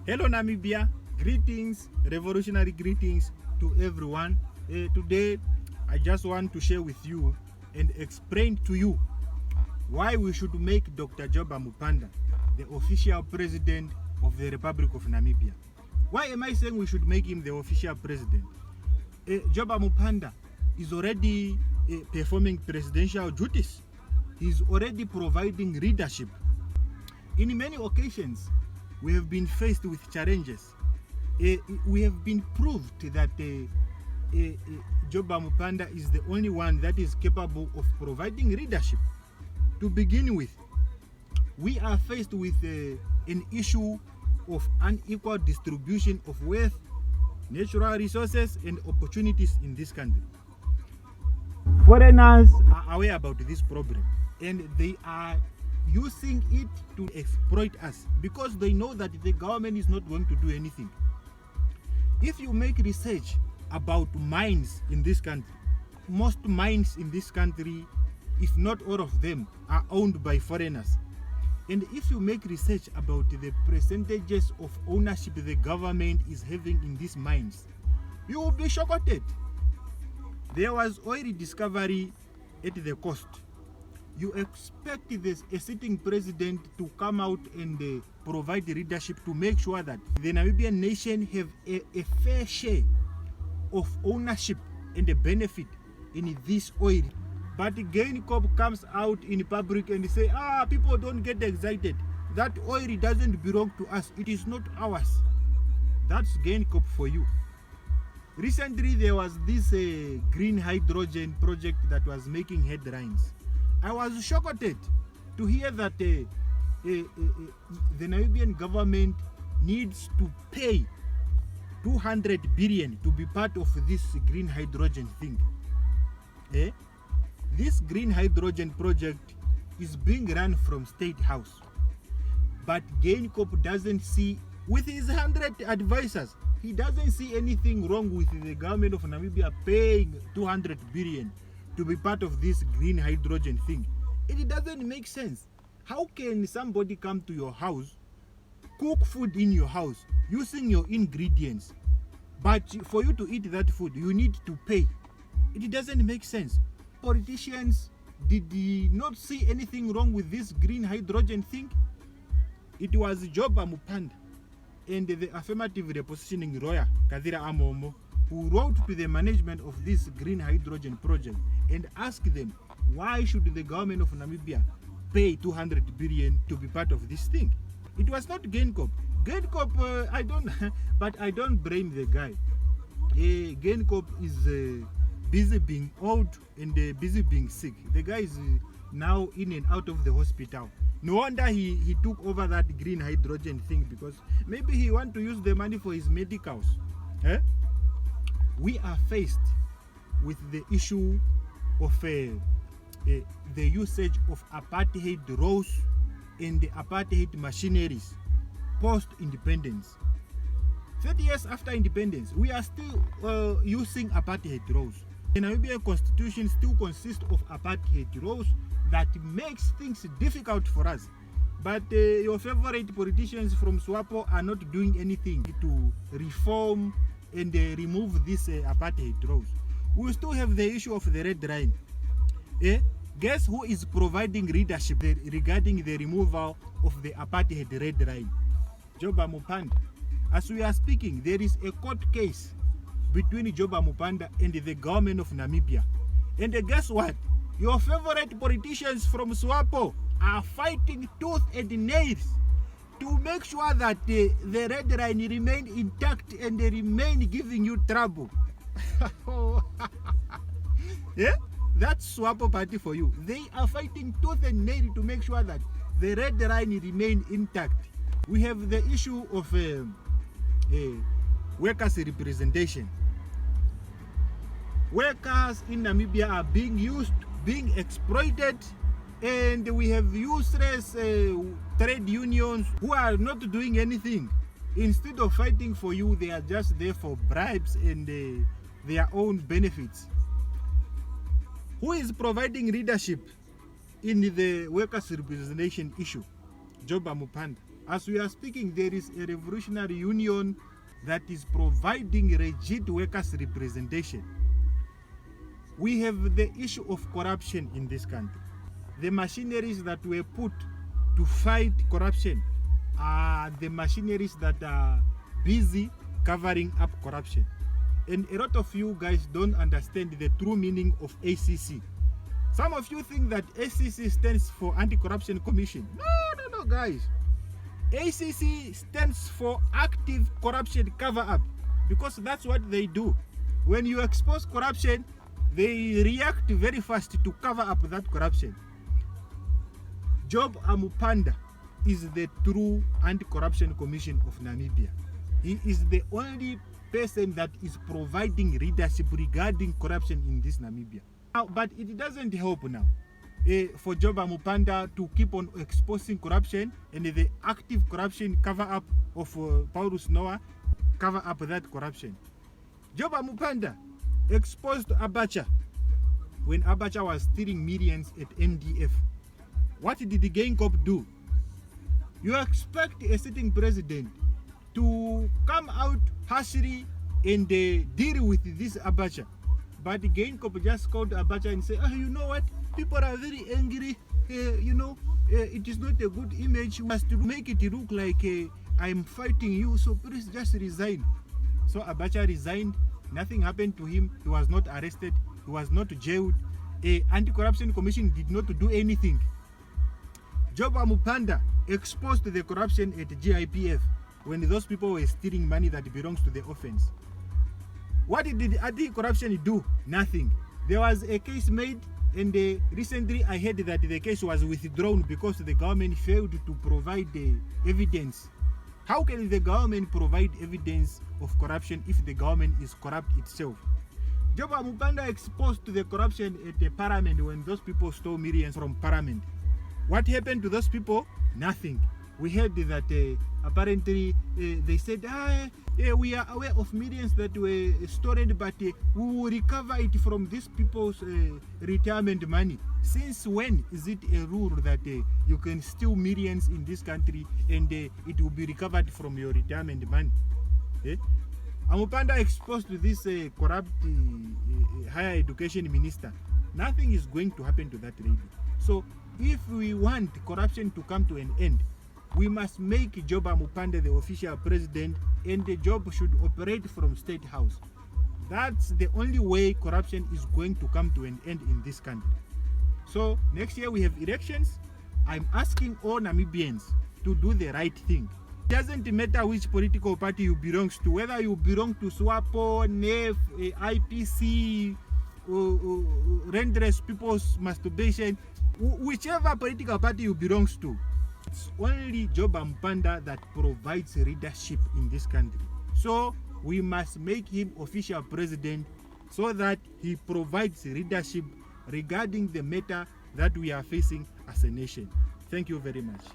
Hello Namibia, greetings, revolutionary greetings to everyone. Today I just want to share with you and explain to you why we should make Dr. Job Amupanda the official president of the Republic of Namibia. Why am I saying we should make him the official president? Job Amupanda is already performing presidential duties. He's already providing leadership. In many occasions, we have been faced with challenges. We have been proved that Job Amupanda is the only one that is capable of providing leadership. To begin with, we are faced with an issue of unequal distribution of wealth, natural resources, and opportunities in this country. Foreigners are aware about this problem, and they are using it to exploit us because they know that the government is not going to do anything. If you make research about mines in this country, most mines in this country, if not all of them, are owned by foreigners. And if you make research about the percentages of ownership the government is having in these mines, you will be shocked. There was oil discovery at the coast. You expect a sitting president to come out and provide leadership to make sure that the Namibian nation have a fair share of ownership and the benefit in this oil. But GainCorp comes out in public and say, people don't get excited. That oil doesn't belong to us. It is not ours. That's GainCorp for you. Recently, there was this green hydrogen project that was making headlines. I was shocked to hear that the Namibian government needs to pay 200 billion to be part of this green hydrogen thing. This green hydrogen project is being run from State House, but GainCorp doesn't see, with his 100 advisors, he doesn't see anything wrong with the government of Namibia paying 200 billion to be part of this green hydrogen thing. It doesn't make sense. How can somebody come to your house, cook food in your house using your ingredients, but for you to eat that food, you need to pay? It doesn't make sense. Politicians did not see anything wrong with this green hydrogen thing. It was Job Amupanda and the affirmative repositioning lawyer Kadira Amomo who wrote to the management of this green hydrogen project and asked them, why should the government of Namibia pay 200 billion to be part of this thing? It was not GainCorp. GainCorp, I don't blame the guy. GainCorp is busy being old and busy being sick. The guy is now in and out of the hospital. No wonder he took over that green hydrogen thing, because maybe he want to use the money for his medicals. We are faced with the issue of the usage of apartheid laws and the apartheid machineries post-independence. 30 years after independence, we are still using apartheid laws. The Namibian constitution still consists of apartheid laws that makes things difficult for us. But your favorite politicians from SWAPO are not doing anything to reform and remove these apartheid laws. We still have the issue of the red line. Guess who is providing leadership regarding the removal of the apartheid red line? Job Amupanda. As we are speaking, there is a court case between Job Amupanda and the government of Namibia. And guess what? Your favorite politicians from SWAPO are fighting tooth and nails to make sure that the red line remain intact and they remain giving you trouble. That's SWAPO party for you. They are fighting tooth and nail to make sure that the red line remain intact. We have the issue of workers' representation. Workers in Namibia are being used, being exploited, and we have useless trade unions who are not doing anything. Instead of fighting for you, they are just there for bribes and their own benefits. Who is providing leadership in the workers' representation issue? Job Amupanda. As we are speaking, there is a revolutionary union that is providing rigid workers' representation. We have the issue of corruption in this country. The machineries that were put to fight corruption are the machineries that are busy covering up corruption. And a lot of you guys don't understand the true meaning of ACC. Some of you think that ACC stands for Anti-Corruption Commission. No, guys. ACC stands for Active Corruption Cover-Up, because that's what they do. When you expose corruption, they react very fast to cover up that corruption. Job Amupanda is the true Anti-Corruption Commission of Namibia. He is the only person that is providing leadership regarding corruption in this Namibia. Now, but it doesn't help now for Job Amupanda to keep on exposing corruption, and the active corruption cover-up of Paulus Noah cover up that corruption. Job Amupanda exposed Abacha when Abacha was stealing millions at MDF. What did the Gain Corp do? You expect a sitting president to come out harshly and deal with this Abacha, but the Gain Corp just called Abacha and say, you know what, people are very angry, it is not a good image, we must make it look like I'm fighting you, so please just resign. So Abacha resigned. Nothing happened to him. He was not arrested. He was not jailed. Anti-Corruption Commission did not do anything. Job Amupanda exposed the corruption at GIPF when those people were stealing money that belongs to the offense. What did the anti-corruption do? Nothing. There was a case made, and recently I heard that the case was withdrawn because the government failed to provide the evidence. How can the government provide evidence of corruption if the government is corrupt itself? Job Amupanda exposed to the corruption at the parliament when those people stole millions from parliament. What happened to those people? Nothing. We heard that apparently they said, we are aware of millions that were stolen, but we will recover it from these people's retirement money. Since when is it a rule that you can steal millions in this country and it will be recovered from your retirement money? Amupanda exposed to this corrupt higher education minister. Nothing is going to happen to that lady. So if we want corruption to come to an end, we must make Job Amupanda the official president, and the job should operate from State House. That's the only way corruption is going to come to an end in this country. So next year we have elections. I'm asking all Namibians to do the right thing. It doesn't matter which political party you belong to, whether you belong to SWAPO, NEF, IPC, Rendress People's Masturbation, whichever political party you belong to. It's only Job Amupanda that provides leadership in this country. So we must make him official president so that he provides leadership regarding the matter that we are facing as a nation. Thank you very much.